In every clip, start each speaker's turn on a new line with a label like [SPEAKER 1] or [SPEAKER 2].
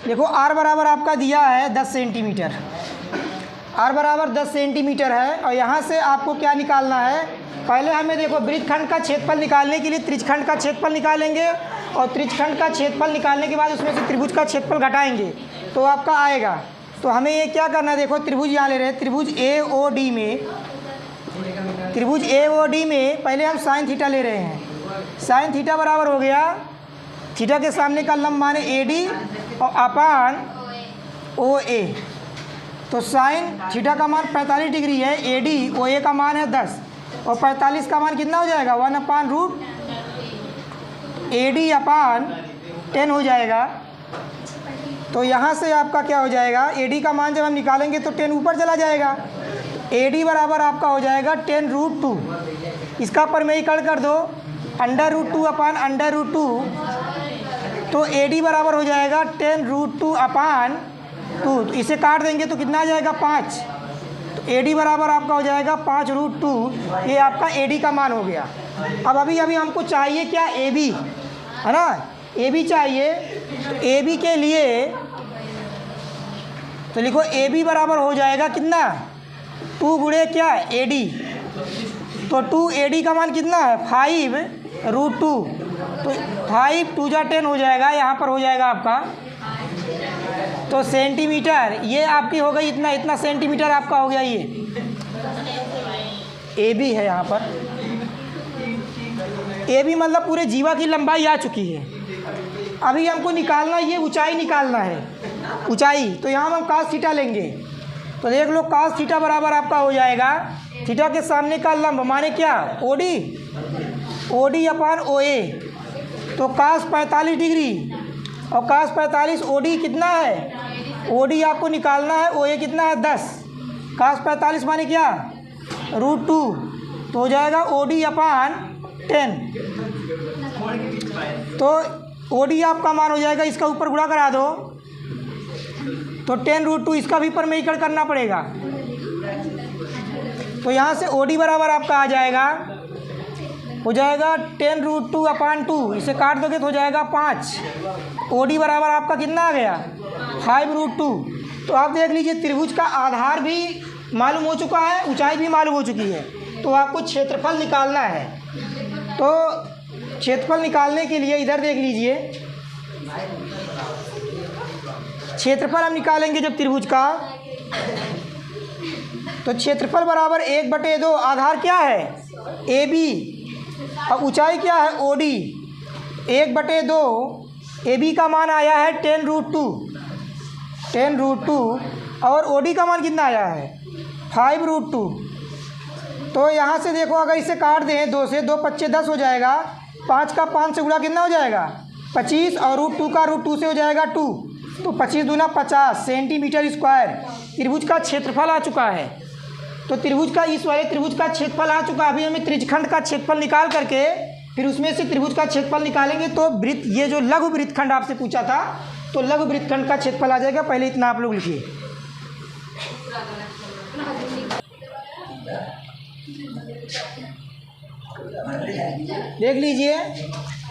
[SPEAKER 1] देखो आर बराबर आपका दिया है 10 सेंटीमीटर, आर बराबर 10 सेंटीमीटर है। और यहाँ से आपको क्या निकालना है, पहले हमें देखो वृत्तखंड का क्षेत्रफल निकालने के लिए त्रिज्यखंड का क्षेत्रफल निकालेंगे, और त्रिज्यखंड का क्षेत्रफल निकालने के बाद उसमें से त्रिभुज का क्षेत्रफल घटाएंगे तो आपका आएगा। तो हमें ये क्या करना है, देखो त्रिभुज यहाँ ले रहे हैं, त्रिभुज ए ओ डी में, त्रिभुज ए ओ डी में पहले हम साइन थीटा ले रहे हैं। साइन थीटा बराबर हो गया, थीटा के सामने का लंब माने ए डी और अपान ओ ए। तो साइन थीटा का मान 45 डिग्री है, ए डी ओ ए का मान है 10, और 45 का मान कितना हो जाएगा, 1/रूट ए डी अपान 10 हो जाएगा। तो यहाँ से आपका क्या हो जाएगा, ए डी का मान जब हम निकालेंगे तो 10 ऊपर चला जाएगा। ए डी बराबर आपका हो जाएगा 10√2, इसका परिमेयीकरण कर दो, √2 अपान √2, तो ए डी बराबर हो जाएगा 10√2 अपान 2। तो इसे काट देंगे तो कितना आ जाएगा, 5। तो ए डी बराबर आपका हो जाएगा 5√2, ये आपका ए डी का मान हो गया। अब अभी हमको चाहिए क्या, ए बी, है ना, ए बी चाहिए। तो ए बी के लिए तो लिखो ए बी बराबर हो जाएगा कितना, 2 गुणे क्या, ए डी। तो 2 ए डी का मान कितना है, 5√2, तो 5 2 जा 10 हो जाएगा, यहाँ पर हो जाएगा आपका। तो सेंटीमीटर ये आपकी हो गई, इतना सेंटीमीटर आपका हो गया, ये ए बी है। यहाँ पर ए बी मतलब पूरे जीवा की लंबाई आ चुकी है। अभी हमको निकालना, ये ऊंचाई निकालना है, ऊंचाई। तो यहाँ हम cos थीटा लेंगे, तो देख लो cos थीटा बराबर आपका हो जाएगा, थीटा के सामने का लंब माने क्या, ओ डी अपान ओ ए। तो cos 45 डिग्री और cos 45, ओ डी कितना है, ओ डी आपको निकालना है, ओ ए कितना है 10, cos 45 माने क्या, √2, तो हो जाएगा ओ डी अपान 10। तो ओ डी आपका मान हो जाएगा, इसका ऊपर गुणा करा दो, तो 10√2, इसका भी परिमेयीकरण करना पड़ेगा। तो यहाँ से ओ डी बराबर आपका आ जाएगा, हो जाएगा 10√2 अपान 2, इसे काट दोगे तो हो जाएगा 5। ओ डी बराबर आपका कितना आ गया, 5√2। तो आप देख लीजिए त्रिभुज का आधार भी मालूम हो चुका है, ऊंचाई भी मालूम हो चुकी है। तो आपको क्षेत्रफल निकालना है। तो क्षेत्रफल निकालने के लिए इधर देख लीजिए, क्षेत्रफल हम निकालेंगे जब त्रिभुज का, तो क्षेत्रफल बराबर 1/2, आधार क्या है, ए बी, और ऊंचाई क्या है, ओ डी। 1/2, ए बी का मान आया है 10√2, और ओ डी का मान कितना आया है, 5√2। तो यहाँ से देखो, अगर इसे काट दें 2 से, 2 × 5 = 10 हो जाएगा, 5 का 5 से गुणा कितना हो जाएगा, 25, और √2 का √2 से हो जाएगा 2, तो 25 दूना 50 सेंटीमीटर स्क्वायर त्रिभुज का क्षेत्रफल आ चुका है। तो त्रिभुज का, इस वाले त्रिभुज का क्षेत्रफल आ चुका है। अभी हमें त्रिज्यखंड का क्षेत्रफल निकाल करके फिर उसमें से त्रिभुज का क्षेत्रफल निकालेंगे। तो वृत्त, ये जो लघु वृत्तखंड आपसे पूछा था, तो लघु वृत्तखंड का क्षेत्रफल आ जाएगा। पहले इतना आप लोग लिखिए, देख लीजिए।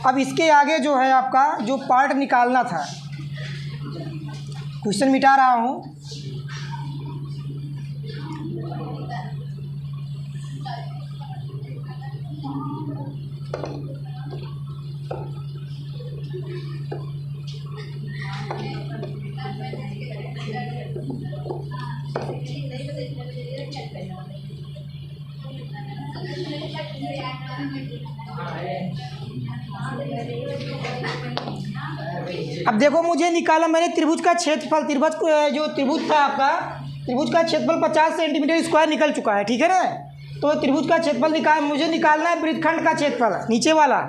[SPEAKER 1] अब इसके आगे जो है आपका जो पार्ट निकालना था, क्वेश्चन मिटा रहा हूँ। अब देखो, मुझे निकाला मैंने त्रिभुज का क्षेत्रफल, जो त्रिभुज था आपका, त्रिभुज का क्षेत्रफल 50 सेंटीमीटर स्क्वायर निकल चुका है, ठीक है ना। तो त्रिभुज का क्षेत्रफल मुझे निकालना है वृत्तखंड का क्षेत्रफल, नीचे वाला।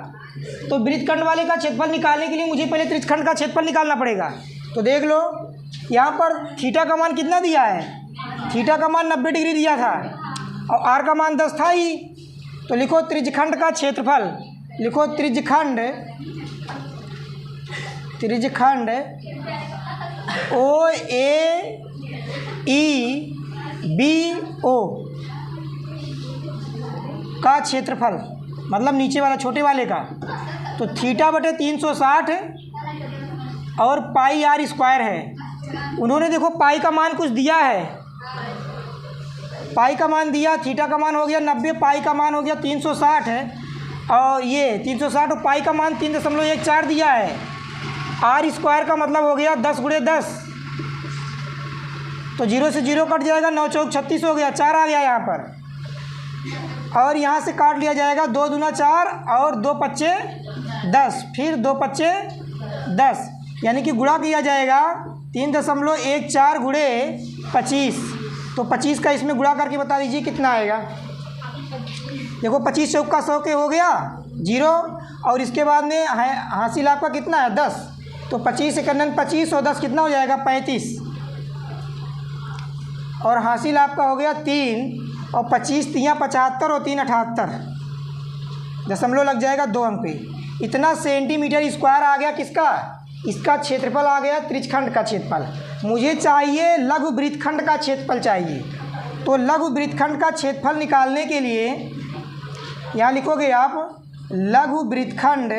[SPEAKER 1] तो वृत्तखंड वाले का क्षेत्रफल निकालने के लिए मुझे पहले त्रिज्यखंड का क्षेत्रफल निकालना पड़ेगा। तो देख लो, यहाँ पर थीटा का मान कितना दिया है, थीटा का मान 90 डिग्री दिया था, और आर का मान 10 था ही। तो लिखो त्रिज्यखंड का क्षेत्रफल, लिखो त्रिज्यखंड ओ ए ई बी ओ का क्षेत्रफल, मतलब नीचे वाला छोटे वाले का। तो थीटा बटे 360 और पाई आर स्क्वायर है। उन्होंने देखो पाई का मान कुछ दिया है, पाई का मान दिया, थीटा का मान हो गया 90, पाई का मान हो गया 360 है, और ये 360 और पाई का मान 3.14 दिया है। आर स्क्वायर का मतलब हो गया 10 × 10, तो 0 से 0 कट जाएगा, 9 चौक 36 हो गया, 4 आ गया यहाँ पर। और यहाँ से काट लिया जाएगा 2 दूना 4 और 2 पच्चे 10, फिर 2 पच्चे 10, यानी कि गुणा किया जाएगा 3.14 × 25। तो 25 का इसमें गुणा करके बता दीजिए कितना आएगा। देखो 25 चौका 100 के हो गया 0, और इसके बाद में हासिल आपका कितना है 10, तो 25 × 25 और 10 कितना हो जाएगा 35, और हासिल आपका हो गया 3, और 25 3 75 और 3 78, दशमलव लग जाएगा 2 अंक पे। इतना सेंटीमीटर स्क्वायर आ गया किसका, इसका क्षेत्रफल आ गया त्रिज्यखंड का क्षेत्रफल। मुझे चाहिए लघु वृत्तखंड का क्षेत्रफल चाहिए। तो लघु वृत्तखंड का क्षेत्रफल निकालने के लिए यहाँ लिखोगे आप लघु वृत्तखंड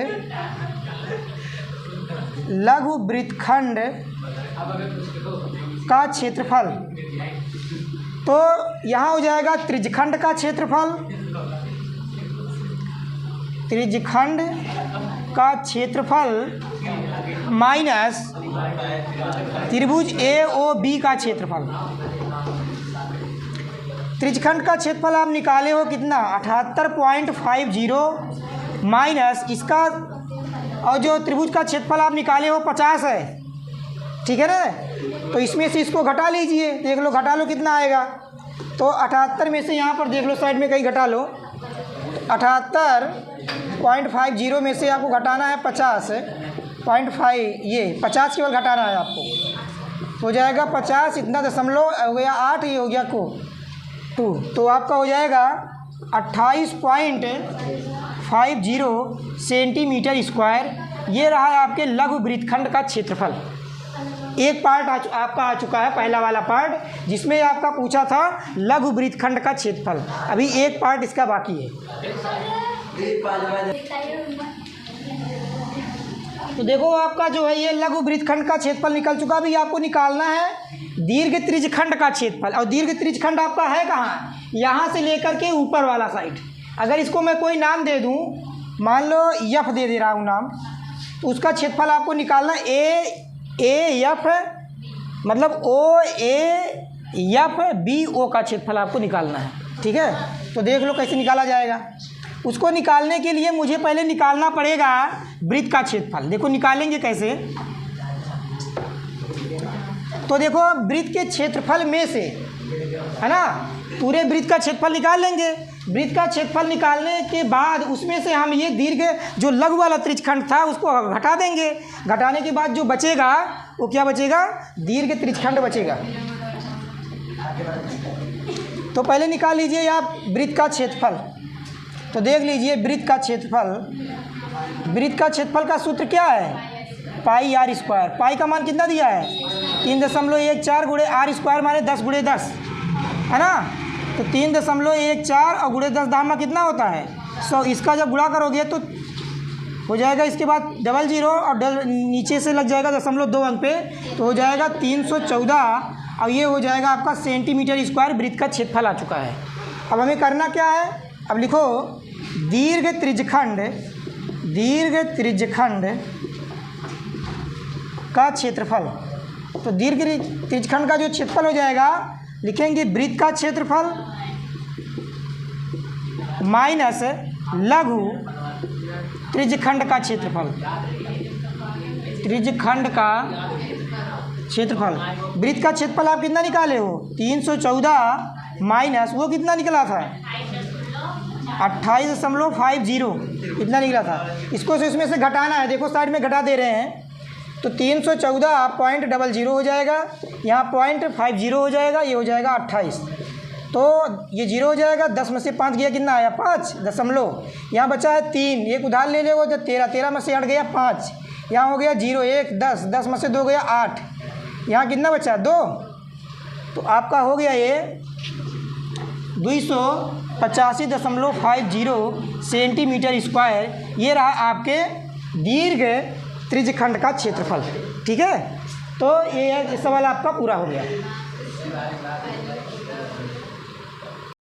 [SPEAKER 1] का क्षेत्रफल। तो यहाँ हो जाएगा त्रिज्यखंड का क्षेत्रफल, त्रिज्यखंड का क्षेत्रफल माइनस त्रिभुज AOB का क्षेत्रफल। त्रिज्यखंड का क्षेत्रफल आप निकाले हो कितना 78.50 माइनस इसका, और जो त्रिभुज का क्षेत्रफल आप निकाले हो 50 है, ठीक है ना। तो इसमें से इसको घटा लीजिए, देख लो घटा लो कितना आएगा। तो 78 में से यहाँ पर देख लो साइड में कहीं घटा लो, 78.50 में से आपको घटाना है 50.5, ये 50 केवल घटाना है आपको, हो जाएगा 50, इतना दशमलव हो गया 8, ये हो गया 2, तो आपका हो जाएगा 28.50 सेंटीमीटर स्क्वायर। ये रहा आपके लघु वृत्तखंड का क्षेत्रफल। एक पार्ट आपका आ चुका है, पहला वाला पार्ट, जिसमें आपका पूछा था लघु वृत्तखंड का क्षेत्रफल। अभी एक पार्ट इसका बाकी है। तो देखो आपका जो है ये लघु वृत्तखंड का क्षेत्रफल निकल चुका। अभी आपको निकालना है दीर्घ त्रिज्यखंड का क्षेत्रफल। और दीर्घ त्रिज्यखंड आपका है कहाँ, यहाँ से लेकर के ऊपर वाला साइड। अगर इसको मैं कोई नाम दे दूँ, मान लो यफ दे दे रहा हूँ नाम, तो उसका क्षेत्रफल आपको निकालना AF मतलब OAFBO का क्षेत्रफल आपको निकालना है, ठीक है। तो देख लो कैसे निकाला जाएगा। उसको निकालने के लिए मुझे पहले निकालना पड़ेगा वृत्त का क्षेत्रफल। देखो निकालेंगे कैसे। तो देखो वृत्त के क्षेत्रफल में से, है ना, पूरे वृत्त का क्षेत्रफल निकाल लेंगे। वृत्त का क्षेत्रफल निकालने के बाद उसमें से हम ये दीर्घ जो लघु वाला त्रिज्यखंड था उसको घटा देंगे। घटाने के बाद जो बचेगा वो क्या बचेगा, दीर्घ त्रिज्यखंड बचेगा। तो पहले निकाल लीजिए आप वृत्त का क्षेत्रफल। तो देख लीजिए वृत्त का क्षेत्रफल, वृत्त का क्षेत्रफल का सूत्र क्या है, पाई आर स्क्वायर। पाई का मान कितना दिया है 3.14 × आर स्क्वायर माने 10 × 10, है ना। तो 3.14 और × 10 दाम में कितना होता है 100। इसका जब गुणा करोगे तो हो जाएगा, इसके बाद 00 और नीचे से लग जाएगा 0.2 अंक पे, तो हो जाएगा 314, और ये हो जाएगा आपका सेंटीमीटर स्क्वायर वृत्त का क्षेत्रफल आ चुका है। अब हमें करना क्या है, अब लिखो दीर्घ त्रिज्यखंड का क्षेत्रफल। तो दीर्घ त्रिज्यखंड का जो क्षेत्रफल हो जाएगा, लिखेंगे वृत्त का क्षेत्रफल माइनस लघु त्रिज्यखंड का क्षेत्रफल। त्रिज्यखंड का क्षेत्रफल, वृत्त का क्षेत्रफल आप कितना निकाले हो 314 माइनस वो कितना निकला था 28.50 इतना निकला था। इसको से इसमें से घटाना है, देखो साइड में घटा दे रहे हैं। तो 314.00 हो जाएगा, यहाँ 0.50 हो जाएगा, ये हो जाएगा 28। तो ये 0 हो जाएगा, 10 में से 5 गया कितना आया 5 दशमलव। यहाँ बचा है 3, एक उधार ले लेगा तो 13 में से हट गया 5, यहाँ हो गया 0 1 10 में से 2 गया 8, यहाँ कितना बचा 2। तो आपका हो गया ये 285.50 सेंटीमीटर स्क्वायर। ये रहा आपके दीर्घ त्रिज्यखंड का क्षेत्रफल। ठीक है, तो ये सवाल आपका पूरा हो गया।